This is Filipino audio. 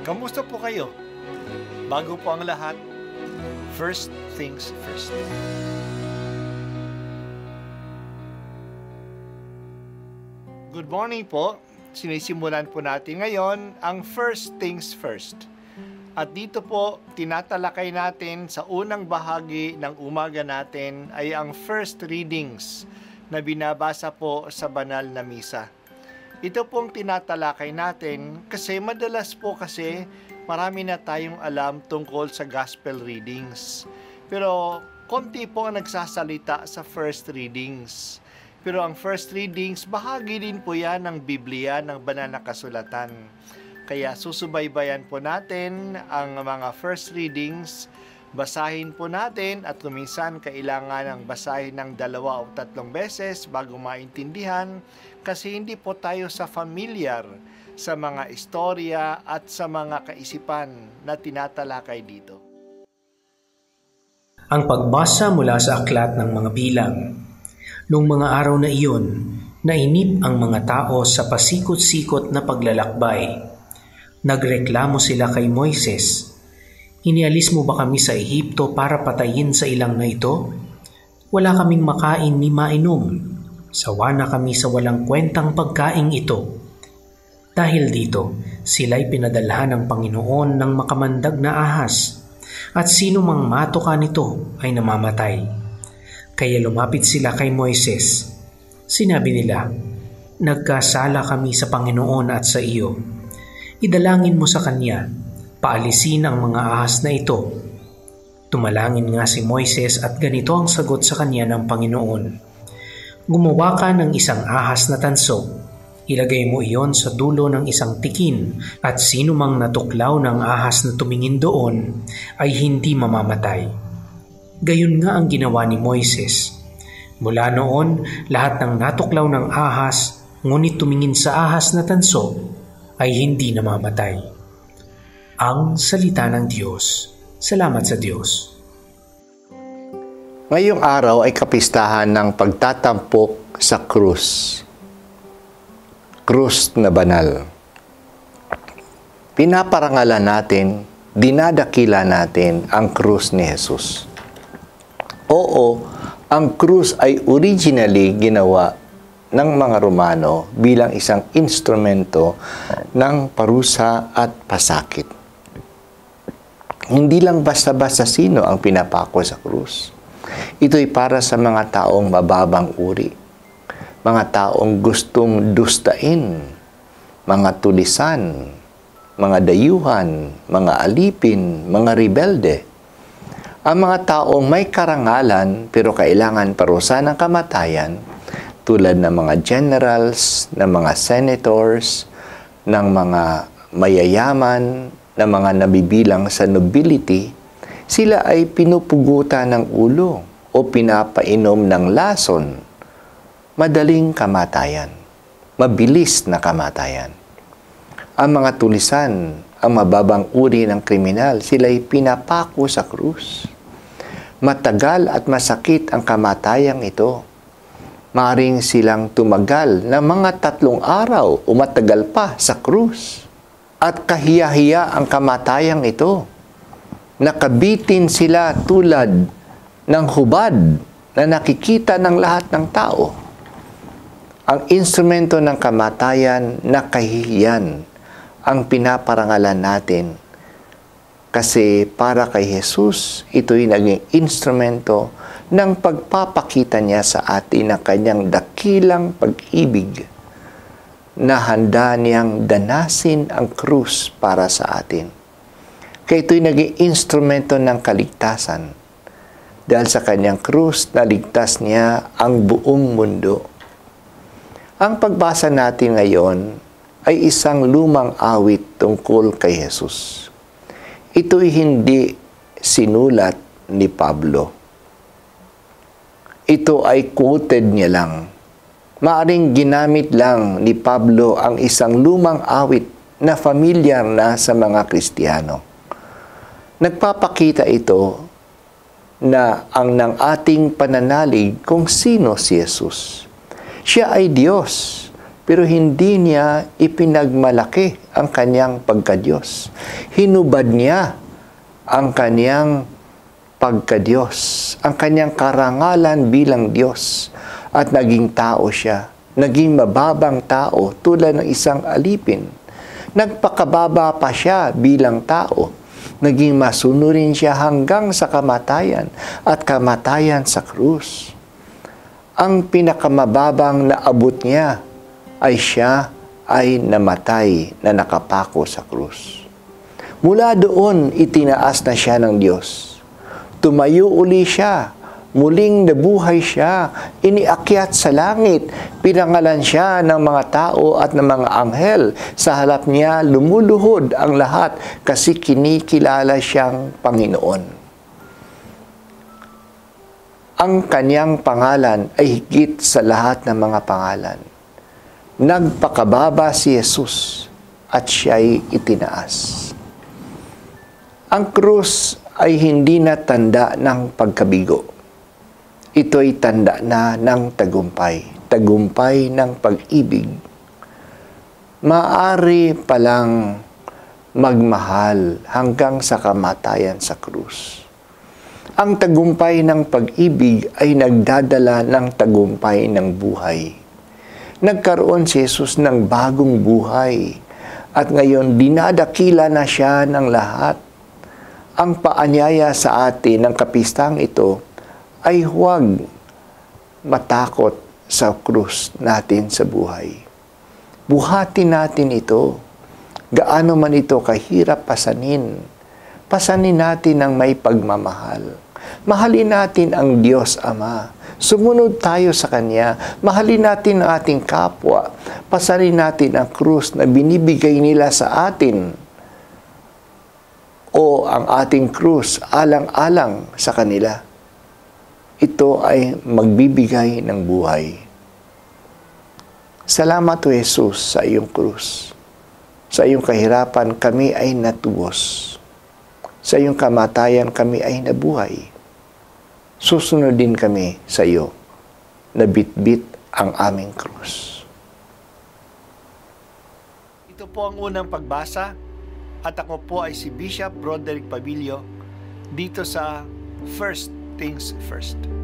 Kamusta po kayo? Bago po ang lahat, first things first. Good morning po. Sinisimulan po natin ngayon ang first things first. At dito po, tinatalakay natin sa unang bahagi ng umaga natin ay ang first readings na binabasa po sa banal na misa. Ito pong tinatalakay natin kasi madalas po kasi marami na tayong alam tungkol sa gospel readings. Pero konti po ang nagsasalita sa first readings. Pero ang first readings, bahagi din po yan ng Biblia, ng banal na kasulatan. Kaya susubaybayan po natin ang mga first readings, basahin po natin at kuminsan kailangan ng basahin ng 2 o 3 beses bago maintindihan kasi hindi po tayo familiar sa mga istorya at sa mga kaisipan na tinatalakay dito. Ang pagbasa mula sa aklat ng mga bilang. Noong mga araw na iyon, nainip ang mga tao sa pasikot-sikot na paglalakbay. Nagreklamo sila kay Moises, "Inialis mo ba kami sa Ehipto para patayin sa ilang na ito? Wala kaming makain ni mainom. Sawa na kami sa walang kwentang pagkaing ito." Dahil dito, sila'y pinadalhan ng Panginoon ng makamandag na ahas, at sino mang matuka nito ay namamatay. Kaya lumapit sila kay Moises. Sinabi nila, "Nagkasala kami sa Panginoon at sa iyo. Idalangin mo sa Kanya, paalisin ang mga ahas na ito." Tumalangin nga si Moises at ganito ang sagot sa kanya ng Panginoon. "Gumawa ka ng isang ahas na tanso. Ilagay mo iyon sa dulo ng isang tikin at sino mang natuklaw ng ahas na tumingin doon ay hindi mamamatay." Gayon nga ang ginawa ni Moises. Mula noon, lahat ng natuklaw ng ahas, ngunit tumingin sa ahas na tanso, ay hindi namamatay. Ang salita ng Diyos. Salamat sa Diyos. Ngayong araw ay kapistahan ng pagtatampok sa krus. Krus na banal. Pinaparangalan natin, dinadakila natin ang krus ni Jesus. Oo, ang krus ay originally ginawa ng mga Romano bilang isang instrumento ng parusa at pasakit. Hindi lang basta-basta sino ang pinapako sa krus. Ito'y para sa mga taong mababang uri, mga taong gustong dustain, mga tulisan, mga dayuhan, mga alipin, mga rebelde. Ang mga taong may karangalan pero kailangan parusa ng kamatayan, tulad ng mga generals, ng mga senators, ng mga mayayaman, ng mga nabibilang sa nobility, sila ay pinupugutan ng ulo o pinapainom ng lason. Madaling kamatayan, mabilis na kamatayan. Ang mga tulisan, ang mababang uri ng kriminal, sila ay pinapako sa krus. Matagal at masakit ang kamatayang ito. Maaring silang tumagal ng mga 3 araw o matagal pa sa krus. At kahiya-hiya ang kamatayang ito. Nakabitin sila tulad ng hubad na nakikita ng lahat ng tao. Ang instrumento ng kamatayan na kahihiyan ang pinaparangalan natin. Kasi para kay Jesus, ito'y naging instrumento ng pagpapakita niya sa atin ng kanyang dakilang pag-ibig na handa niyang danasin ang krus para sa atin. Kaya ito'y naging instrumento ng kaligtasan. Dahil sa kanyang krus, naligtas niya ang buong mundo. Ang pagbasa natin ngayon ay isang lumang awit tungkol kay Jesus. Ito'y hindi sinulat ni Pablo. Ito ay quoted niya lang. Maaring ginamit lang ni Pablo ang isang lumang awit na familiar na sa mga Kristiyano. Nagpapakita ito na ang ng ating pananalig kung sino si Jesus. Siya ay Diyos, pero hindi niya ipinagmalaki ang kanyang pagka-Diyos. Hinubad niya ang kanyang pagka-Diyos, ang kanyang karangalan bilang Diyos, at naging tao siya. Naging mababang tao tulad ng isang alipin. Nagpakababa pa siya bilang tao. Naging masunurin siya hanggang sa kamatayan at kamatayan sa krus. Ang pinakamababang naabot niya ay siya ay namatay na nakapako sa krus. Mula doon, itinaas na siya ng Diyos. Tumayo uli siya. Muling nabuhay siya, iniakyat sa langit, pinangalan siya ng mga tao at ng mga anghel. Sa harap niya, lumuluhod ang lahat kasi kinikilala siyang Panginoon. Ang kanyang pangalan ay higit sa lahat ng mga pangalan. Nagpakababa si Jesus at siya'y itinaas. Ang krus ay hindi na tanda ng pagkabigo. Ito'y tanda na ng tagumpay, tagumpay ng pag-ibig. Maaari palang magmahal hanggang sa kamatayan sa krus. Ang tagumpay ng pag-ibig ay nagdadala ng tagumpay ng buhay. Nagkaroon si Jesus ng bagong buhay at ngayon dinadakila na siya ng lahat. Ang paanyaya sa atin ng kapistang ito ay huwag matakot sa krus natin sa buhay. Buhatin natin ito. Gaano man ito kahirap pasanin. Pasanin natin ng may pagmamahal. Mahalin natin ang Diyos Ama. Sumunod tayo sa Kanya. Mahalin natin ang ating kapwa. Pasanin natin ang krus na binibigay nila sa atin. O ang ating krus alang-alang sa kanila. Ito ay magbibigay ng buhay. Salamat o Jesus sa iyong krus. Sa iyong kahirapan kami ay natubos. Sa iyong kamatayan kami ay nabuhay. Susunodin kami sa iyo na bitbit ang aming krus. Ito po ang unang pagbasa at ako po ay si Bishop Broderick Pabilio dito sa First Things First.